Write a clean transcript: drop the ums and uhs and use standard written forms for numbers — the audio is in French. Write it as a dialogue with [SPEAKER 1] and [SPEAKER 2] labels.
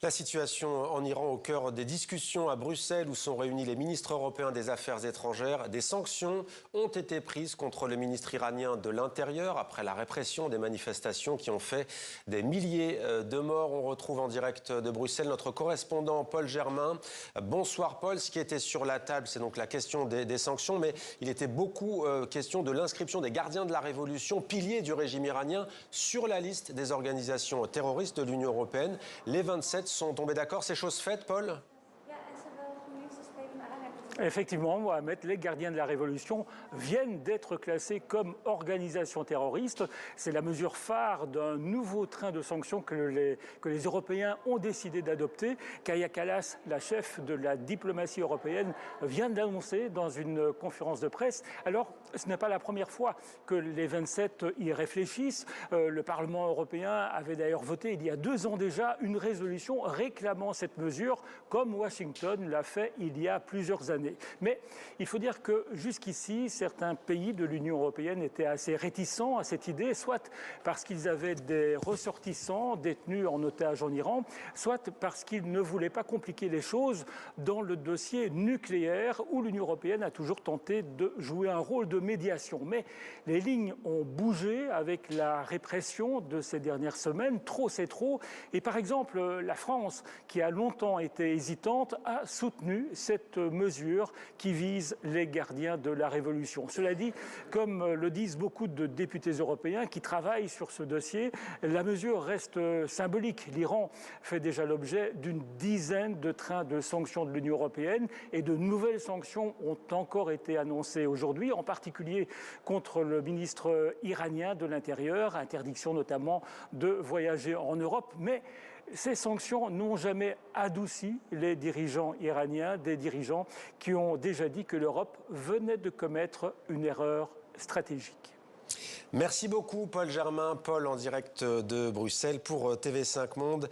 [SPEAKER 1] La situation en Iran au cœur des discussions à Bruxelles où sont réunis les ministres européens des Affaires étrangères. Des sanctions ont été prises contre le ministre iranien de l'Intérieur après la répression des manifestations qui ont fait des milliers de morts. On retrouve en direct de Bruxelles notre correspondant Paul Germain. Bonsoir Paul, ce qui était sur la table, c'est donc la question des sanctions, mais il était beaucoup question de l'inscription des gardiens de la Révolution, piliers du régime iranien, sur la liste des organisations terroristes de l'Union européenne. Les 27 sont tombés d'accord. C'est chose faite, Paul ?
[SPEAKER 2] Effectivement, Mohamed, les gardiens de la Révolution viennent d'être classés comme organisation terroriste. C'est la mesure phare d'un nouveau train de sanctions que les Européens ont décidé d'adopter. Kaja Kallas, la chef de la diplomatie européenne, vient d'annoncer dans une conférence de presse. Alors, ce n'est pas la première fois que les 27 y réfléchissent. Le Parlement européen avait d'ailleurs voté il y a 2 ans déjà une résolution réclamant cette mesure, comme Washington l'a fait il y a plusieurs années. Mais il faut dire que jusqu'ici, certains pays de l'Union européenne étaient assez réticents à cette idée, soit parce qu'ils avaient des ressortissants détenus en otage en Iran, soit parce qu'ils ne voulaient pas compliquer les choses dans le dossier nucléaire où l'Union européenne a toujours tenté de jouer un rôle de médiation. Mais les lignes ont bougé avec la répression de ces dernières semaines. Trop, c'est trop. Et par exemple, la France, qui a longtemps été hésitante, a soutenu cette mesure qui vise les gardiens de la Révolution. Cela dit, comme le disent beaucoup de députés européens qui travaillent sur ce dossier, la mesure reste symbolique. L'Iran fait déjà l'objet d'une dizaine de trains de sanctions de l'Union européenne et de nouvelles sanctions ont encore été annoncées aujourd'hui, en particulier contre le ministre iranien de l'Intérieur, interdiction notamment de voyager en Europe. Mais ces sanctions n'ont jamais adouci les dirigeants iraniens, des dirigeants qui ont déjà dit que l'Europe venait de commettre une erreur stratégique.
[SPEAKER 1] Merci beaucoup Paul Germain. Paul en direct de Bruxelles pour TV5 Monde.